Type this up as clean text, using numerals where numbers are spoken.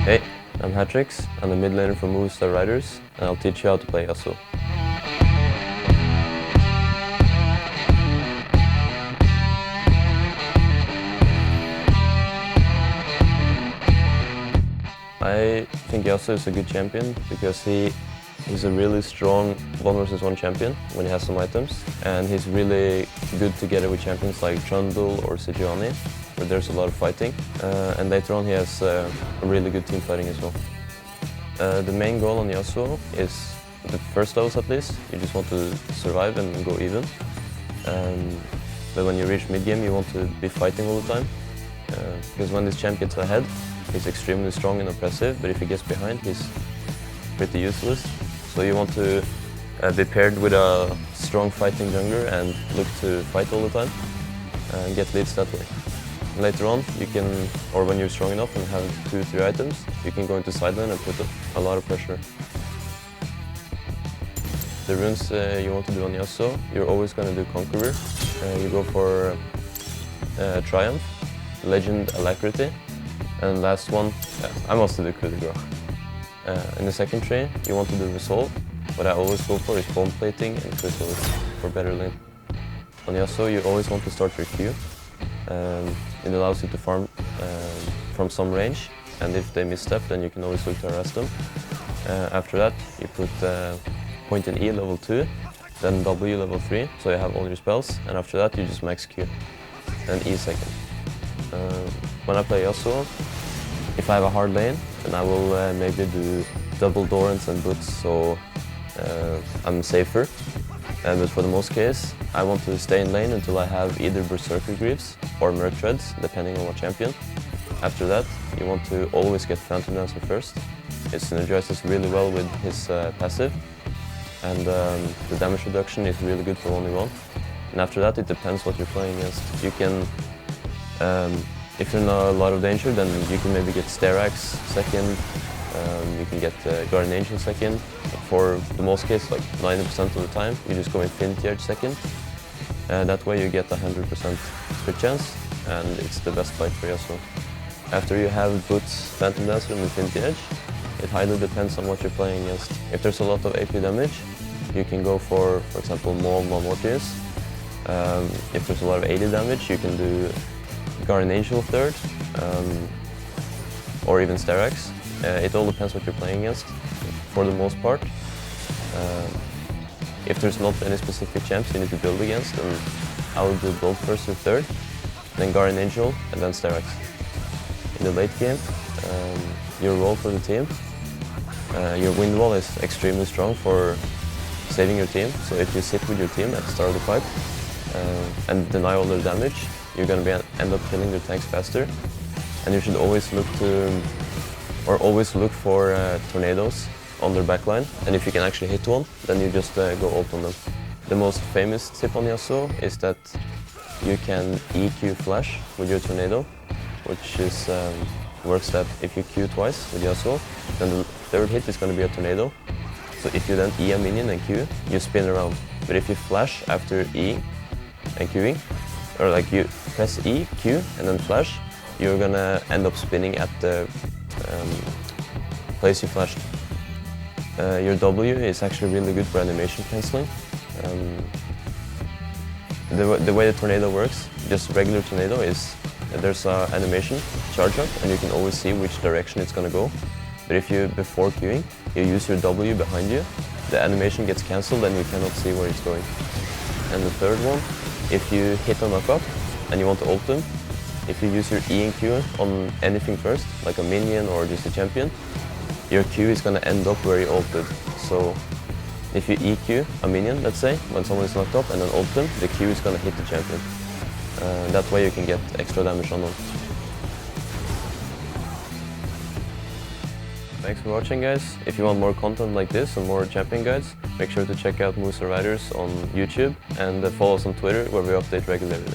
Hey, I'm Hatrixx. I'm the mid laner from Movistar Riders, and I'll teach you how to play Yasuo. I think Yasuo is a good champion because he's a really strong 1v1 champion when he has some items, and he's really good together with champions like Trundle or Sejuani, where there's a lot of fighting, and later on he has a really good team fighting as well. The main goal on Yasuo is, the first levels at least, you just want to survive and go even. But when you reach mid-game you want to be fighting all the time, because when this champ gets ahead, he's extremely strong and oppressive, but if he gets behind, he's pretty useless. So you want to be paired with a strong fighting jungler and look to fight all the time and get leads that way. Later on, you can, or when you're strong enough and have 2-3 items, you can go into side lane and put a lot of pressure. The runes you want to do on Yasuo, you're always going to do Conqueror. You go for Triumph, Legend, Alacrity, and last one, I must do Coup de Grace. In the second tree, you want to do Resolve. What I always go for is Foam Plating and Chrysalis for better lane. On Yasuo, you always want to start your Q. It allows you to farm from some range, and if they misstep, then you can always look to harass them. After that, you put point in E level 2, then W level 3, so you have all your spells, and after that you just max Q, and E second. When I play Yasuo, if I have a hard lane, then I will maybe do double Dorans and Boots, so I'm safer. But for the most case, I want to stay in lane until I have either Berserker Greaves or Merc Treads, depending on what champion. After that, you want to always get Phantom Dancer first. It synergizes really well with his passive, and the damage reduction is really good for only one. And after that, it depends what you're playing against. You can, if you're in a lot of danger, then you can maybe get Sterax second, you can get Guardian Angel second. For the most case, like 90% of the time, you just go Infinity Edge second. That way you get a 100% crit chance, and it's the best fight for Yasuo. After you have Boots, Phantom Dancer and Infinity Edge, it highly depends on what you're playing against. If there's a lot of AP damage, you can go for example, Mortius. If there's a lot of AD damage, you can do Guardian Angel third, or even Sterax. It all depends what you're playing against, for the most part. If there's not any specific champs you need to build against, then I will do Gold first or third, then Guardian Angel, and then Sterax. In the late game, your role for the team, your wind wall is extremely strong for saving your team. So if you sit with your team at the start of the fight and deny all their damage, you're going to end up killing their tanks faster. And you should always look for tornadoes on their backline, and if you can actually hit one, then you just go ult on them. The most famous tip on Yasuo is that you can EQ flash with your tornado, which is works that if you Q twice with Yasuo, then the third hit is going to be a tornado. So if you then E a minion and Q, you spin around. But if you flash after E and Qing, or like you press E, Q, and then flash, you're gonna end up spinning at the place you flashed. Your W is actually really good for animation cancelling. The way the tornado works, just regular tornado, is there's an animation charge up, and you can always see which direction it's gonna go. But if you, before queuing, you use your W behind you, the animation gets cancelled and you cannot see where it's going. And the third one, if you hit a knockup and you want to ult them, if you use your E and Q on anything first, like a minion or just a champion, your Q is going to end up where you ulted. So if you EQ a minion, let's say, when someone is knocked up and then ult them, the Q is going to hit the champion. That way you can get extra damage on them. Thanks for watching, guys. If you want more content like this and more champion guides, make sure to check out Movistar Riders on YouTube and follow us on Twitter, where we update regularly.